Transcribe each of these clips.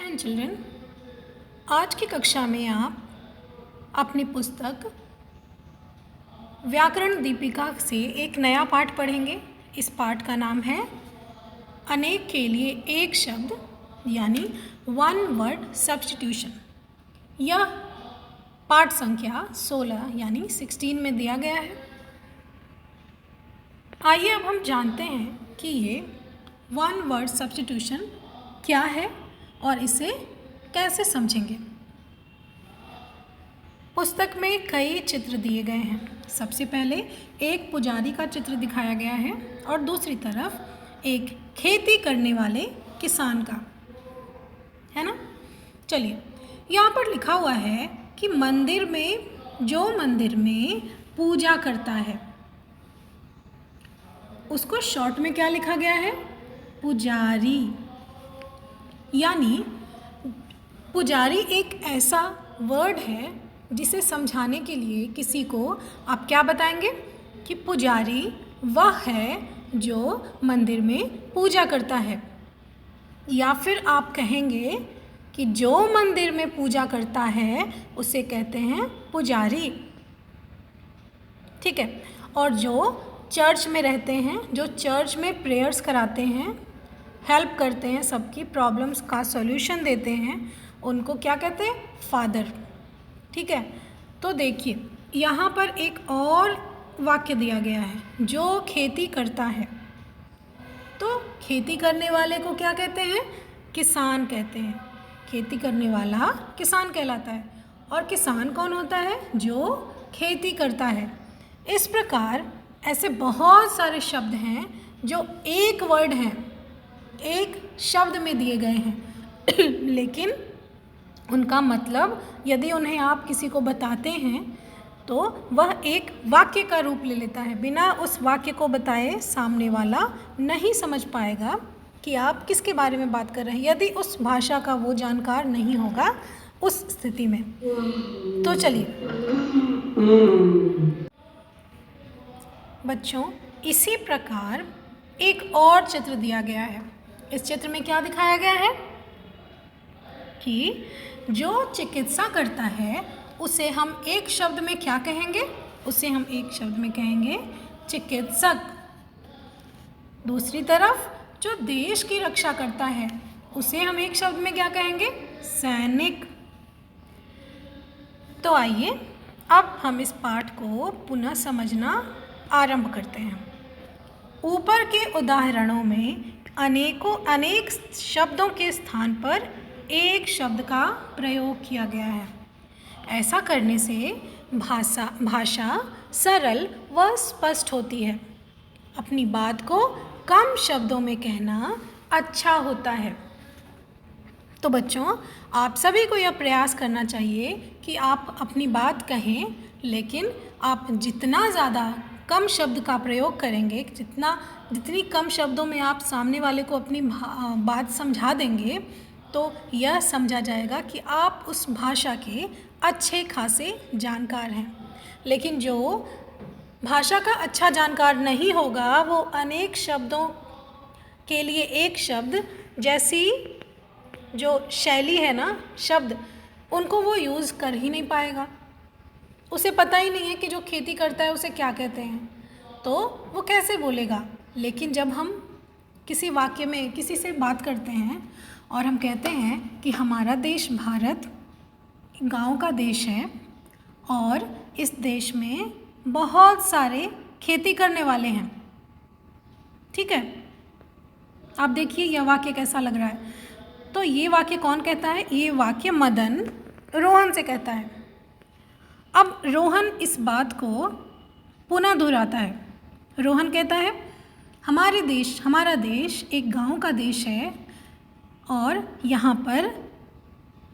And children, आज की कक्षा में आप अपनी पुस्तक व्याकरण दीपिका से एक नया पाठ पढ़ेंगे। इस पाठ का नाम है अनेक के लिए एक शब्द यानी वन वर्ड सब्स्टिट्यूशन। यह पाठ संख्या 16 यानी 16 में दिया गया है। आइए अब हम जानते हैं कि ये वन वर्ड सब्स्टिट्यूशन क्या है और इसे कैसे समझेंगे। पुस्तक में कई चित्र दिए गए हैं। सबसे पहले एक पुजारी का चित्र दिखाया गया है और दूसरी तरफ एक खेती करने वाले किसान का, है ना। चलिए, यहाँ पर लिखा हुआ है कि मंदिर में पूजा करता है, उसको शॉर्ट में क्या लिखा गया है? पुजारी। यानी पुजारी एक ऐसा वर्ड है जिसे समझाने के लिए किसी को आप क्या बताएंगे कि पुजारी वह है जो मंदिर में पूजा करता है, या फिर आप कहेंगे कि जो मंदिर में पूजा करता है उसे कहते हैं पुजारी। ठीक है। और जो चर्च में रहते हैं, जो चर्च में प्रेयर्स कराते हैं, हेल्प करते हैं, सबकी प्रॉब्लम्स का सॉल्यूशन देते हैं, उनको क्या कहते हैं? फादर। ठीक है। तो देखिए, यहाँ पर एक और वाक्य दिया गया है, जो खेती करता है। तो खेती करने वाले को क्या कहते हैं? किसान कहते हैं। खेती करने वाला किसान कहलाता है। और किसान कौन होता है? जो खेती करता है। इस प्रकार ऐसे बहुत सारे शब्द हैं जो एक वर्ड हैं, एक शब्द में दिए गए हैं लेकिन उनका मतलब यदि उन्हें आप किसी को बताते हैं तो वह एक वाक्य का रूप ले लेता है। बिना उस वाक्य को बताए सामने वाला नहीं समझ पाएगा कि आप किसके बारे में बात कर रहे हैं, यदि उस भाषा का वो जानकार नहीं होगा उस स्थिति में। तो चलिए बच्चों, इसी प्रकार एक और चित्र दिया गया है। इस चित्र में क्या दिखाया गया है कि जो चिकित्सा करता है उसे हम एक शब्द में क्या कहेंगे? उसे हम एक शब्द में कहेंगे चिकित्सक। दूसरी तरफ जो देश की रक्षा करता है उसे हम एक शब्द में क्या कहेंगे? सैनिक। तो आइए अब हम इस पाठ को पुनः समझना आरंभ करते हैं। ऊपर के उदाहरणों में अनेक शब्दों के स्थान पर एक शब्द का प्रयोग किया गया है। ऐसा करने से भाषा सरल व स्पष्ट होती है। अपनी बात को कम शब्दों में कहना अच्छा होता है। तो बच्चों, आप सभी को यह प्रयास करना चाहिए कि आप अपनी बात कहें, लेकिन आप जितना ज़्यादा कम शब्द का प्रयोग करेंगे, जितनी कम शब्दों में आप सामने वाले को अपनी बात समझा देंगे, तो यह समझा जाएगा कि आप उस भाषा के अच्छे खासे जानकार हैं। लेकिन जो भाषा का अच्छा जानकार नहीं होगा, वो अनेक शब्दों के लिए एक शब्द जैसी जो शैली है ना, शब्द, उनको वो यूज़ कर ही नहीं पाएगा। उसे पता ही नहीं है कि जो खेती करता है उसे क्या कहते हैं, तो वो कैसे बोलेगा। लेकिन जब हम किसी वाक्य में किसी से बात करते हैं और हम कहते हैं कि हमारा देश भारत गांव का देश है और इस देश में बहुत सारे खेती करने वाले हैं, ठीक है। आप देखिए यह वाक्य कैसा लग रहा है। तो ये वाक्य कौन कहता है? ये वाक्य मदन रोहन से कहता है। अब रोहन इस बात को पुनः दोहराता है। रोहन कहता है हमारा देश एक गांव का देश है और यहाँ पर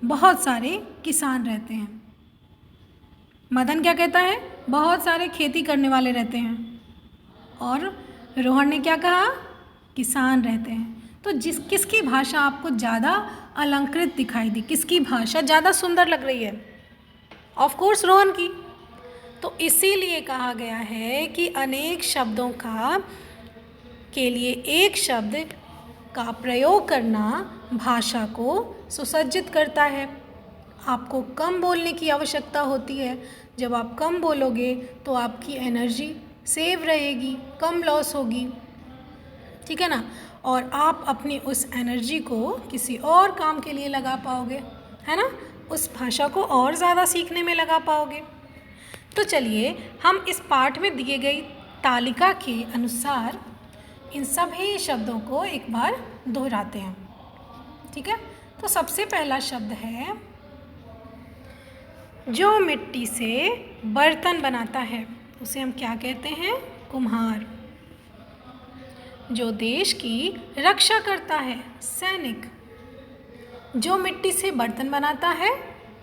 बहुत सारे किसान रहते हैं। मदन क्या कहता है? बहुत सारे खेती करने वाले रहते हैं। और रोहन ने क्या कहा? किसान रहते हैं। तो किसकी भाषा आपको ज़्यादा अलंकृत दिखाई दी? किसकी भाषा ज़्यादा सुंदर लग रही है? ऑफ कोर्स रोहन की। तो इसीलिए कहा गया है कि अनेक शब्दों के लिए एक शब्द का प्रयोग करना भाषा को सुसज्जित करता है। आपको कम बोलने की आवश्यकता होती है। जब आप कम बोलोगे तो आपकी एनर्जी सेव रहेगी, कम लॉस होगी, ठीक है ना। और आप अपनी उस एनर्जी को किसी और काम के लिए लगा पाओगे, है ना, उस भाषा को और ज़्यादा सीखने में लगा पाओगे। तो चलिए हम इस पाठ में दिए गई तालिका के अनुसार इन सभी शब्दों को एक बार दोहराते हैं, ठीक है। तो सबसे पहला शब्द है जो मिट्टी से बर्तन बनाता है, उसे हम क्या कहते हैं? कुम्हार। जो देश की रक्षा करता है, सैनिक। जो मिट्टी से बर्तन बनाता है,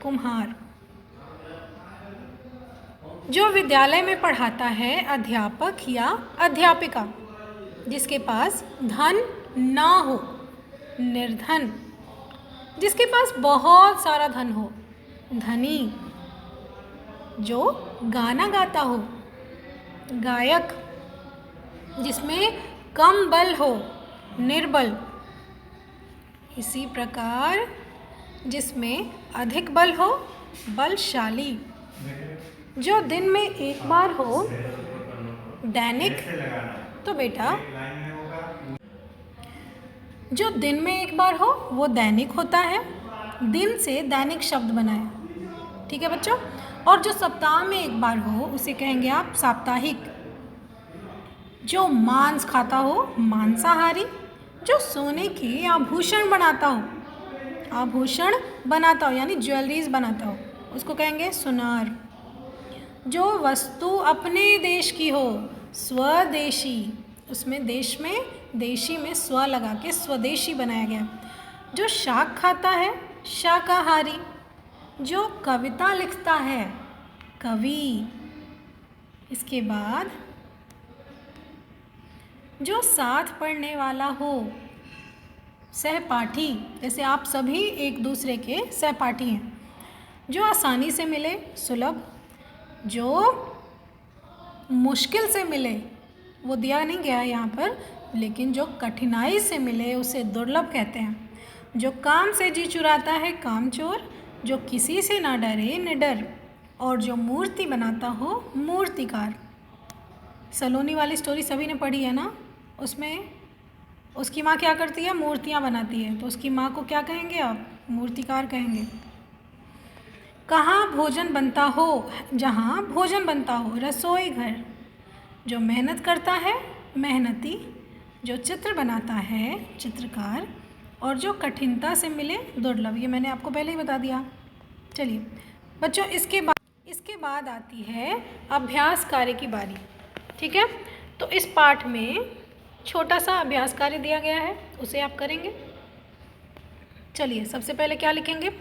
कुम्हार। जो विद्यालय में पढ़ाता है, अध्यापक या अध्यापिका। जिसके पास धन ना हो, निर्धन। जिसके पास बहुत सारा धन हो, धनी। जो गाना गाता हो, गायक। जिसमें कम बल हो, निर्बल। इसी प्रकार जिसमें अधिक बल हो, बलशाली। जो दिन में एक बार हो, दैनिक। तो बेटा जो दिन में एक बार हो वो दैनिक होता है। दिन से दैनिक शब्द बनाए, ठीक है बच्चों। और जो सप्ताह में एक बार हो उसे कहेंगे आप साप्ताहिक। जो मांस खाता हो, मांसाहारी। जो सोने के आभूषण बनाता हो, आभूषण बनाता हो यानी ज्वेलरीज बनाता हो, उसको कहेंगे सुनार। जो वस्तु अपने देश की हो, स्वदेशी। उसमें देश में, देशी में स्व लगा के स्वदेशी बनाया गया। जो शाक खाता है, शाकाहारी। जो कविता लिखता है, कवि। इसके बाद जो साथ पढ़ने वाला हो, सहपाठी। जैसे आप सभी एक दूसरे के सहपाठी हैं। जो आसानी से मिले, सुलभ। जो मुश्किल से मिले, वो दिया नहीं गया है यहाँ पर, लेकिन जो कठिनाई से मिले उसे दुर्लभ कहते हैं। जो काम से जी चुराता है, कामचोर। जो किसी से ना डरे, निडर। और जो मूर्ति बनाता हो, मूर्तिकार। सलोनी वाली स्टोरी सभी ने पढ़ी है ना। उसमें उसकी माँ क्या करती है? मूर्तियाँ बनाती है। तो उसकी माँ को क्या कहेंगे आप? मूर्तिकार कहेंगे। कहाँ भोजन बनता हो, जहाँ भोजन बनता हो, रसोई घर। जो मेहनत करता है, मेहनती। जो चित्र बनाता है, चित्रकार। और जो कठिनता से मिले, दुर्लभ। ये मैंने आपको पहले ही बता दिया। चलिए बच्चों, इसके बाद आती है अभ्यास कार्य की बारी, ठीक है। तो इस पाठ में छोटा सा अभ्यास कार्य दिया गया है, उसे आप करेंगे। चलिए सबसे पहले क्या लिखेंगे?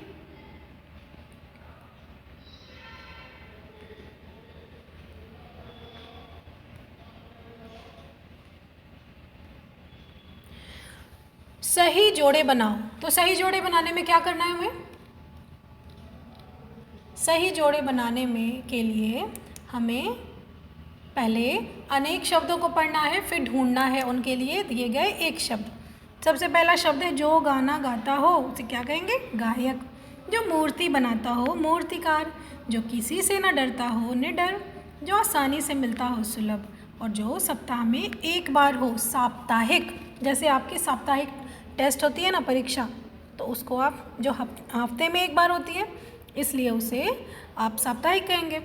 सही जोड़े बनाओ। तो सही जोड़े बनाने में क्या करना है हमें? सही जोड़े बनाने में के लिए हमें पहले अनेक शब्दों को पढ़ना है, फिर ढूंढना है उनके लिए दिए गए एक शब्द। सबसे पहला शब्द है जो गाना गाता हो, उसे क्या कहेंगे? गायक। जो मूर्ति बनाता हो, मूर्तिकार। जो किसी से न डरता हो, निडर। जो आसानी से मिलता हो, सुलभ। और जो सप्ताह में एक बार हो, साप्ताहिक। जैसे आपकी साप्ताहिक टेस्ट होती है ना, परीक्षा, तो उसको आप जो हफ्ते में एक बार होती है, इसलिए उसे आप साप्ताहिक कहेंगे।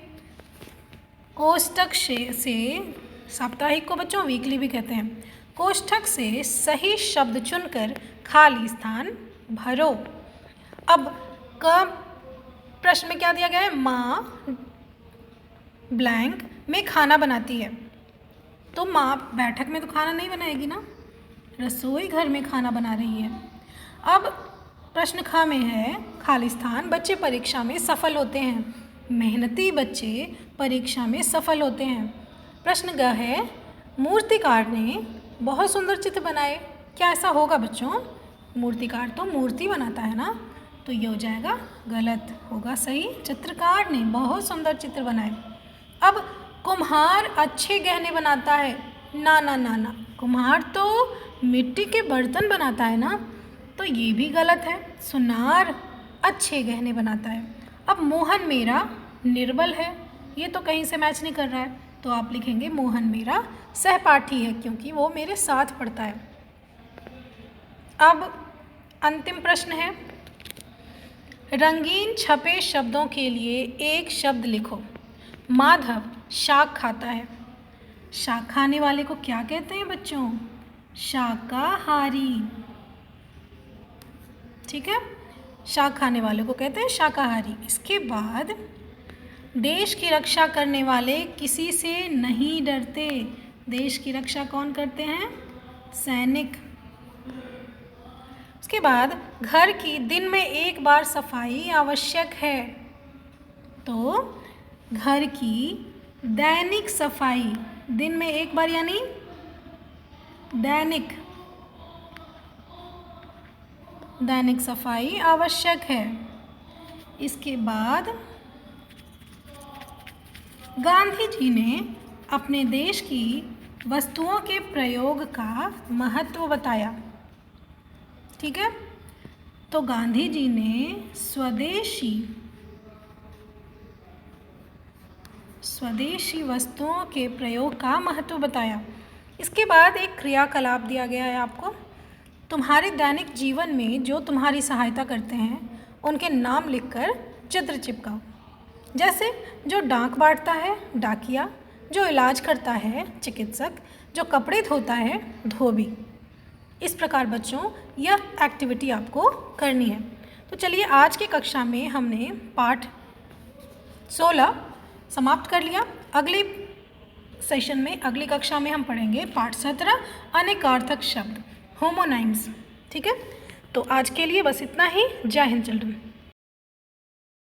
कोष्ठक से साप्ताहिक को बच्चों वीकली भी कहते हैं। कोष्ठक से सही शब्द चुनकर खाली स्थान भरो। अब कब प्रश्न में क्या दिया गया है? माँ ब्लैंक में खाना बनाती है। तो माँ बैठक में तो खाना नहीं बनाएगी ना, रसोई घर में खाना बना रही है। अब प्रश्न ख में है खाली स्थान। बच्चे परीक्षा में सफल होते हैं। मेहनती बच्चे परीक्षा में सफल होते हैं। प्रश्न ग है मूर्तिकार ने बहुत सुंदर चित्र बनाए। क्या ऐसा होगा बच्चों? मूर्तिकार तो मूर्ति बनाता है ना, तो ये हो जाएगा गलत। होगा सही, चित्रकार ने बहुत सुंदर चित्र बनाए। अब कुम्हार अच्छे गहने बनाता है। ना ना ना ना, कुम्हार तो मिट्टी के बर्तन बनाता है ना। तो ये भी गलत है। सुनार अच्छे गहने बनाता है। अब मोहन मेरा निर्बल है, ये तो कहीं से मैच नहीं कर रहा है, तो आप लिखेंगे मोहन मेरा सहपाठी है क्योंकि वो मेरे साथ पढ़ता है। अब अंतिम प्रश्न है, रंगीन छपे शब्दों के लिए एक शब्द लिखो। माधव शाक खाता है। शाक खाने वाले को क्या कहते हैं बच्चों? शाकाहारी। ठीक है, शाक खाने वाले को कहते हैं शाकाहारी। इसके बाद देश की रक्षा करने वाले किसी से नहीं डरते। देश की रक्षा कौन करते हैं? सैनिक। उसके बाद घर की दिन में एक बार सफाई आवश्यक है, तो घर की दैनिक सफाई, दिन में एक बार यानी दैनिक सफाई आवश्यक है। इसके बाद गांधी जी ने अपने देश की वस्तुओं के प्रयोग का महत्व बताया। ठीक है, तो गांधी जी ने स्वदेशी वस्तुओं के प्रयोग का महत्व बताया। इसके बाद एक क्रियाकलाप दिया गया है आपको। तुम्हारे दैनिक जीवन में जो तुम्हारी सहायता करते हैं उनके नाम लिखकर चित्र चिपकाओ। जैसे जो डाक बांटता है डाकिया, जो इलाज करता है चिकित्सक, जो कपड़े धोता है धोबी। इस प्रकार बच्चों यह एक्टिविटी आपको करनी है। तो चलिए आज की कक्षा में हमने पाठ 16 समाप्त कर लिया। अगले सेशन में, अगली कक्षा में हम पढ़ेंगे पाठ 17 अनेकार्थक शब्द, होमोनाइम्स। ठीक है, तो आज के लिए बस इतना ही। जय हिंद चिल्ड्रन।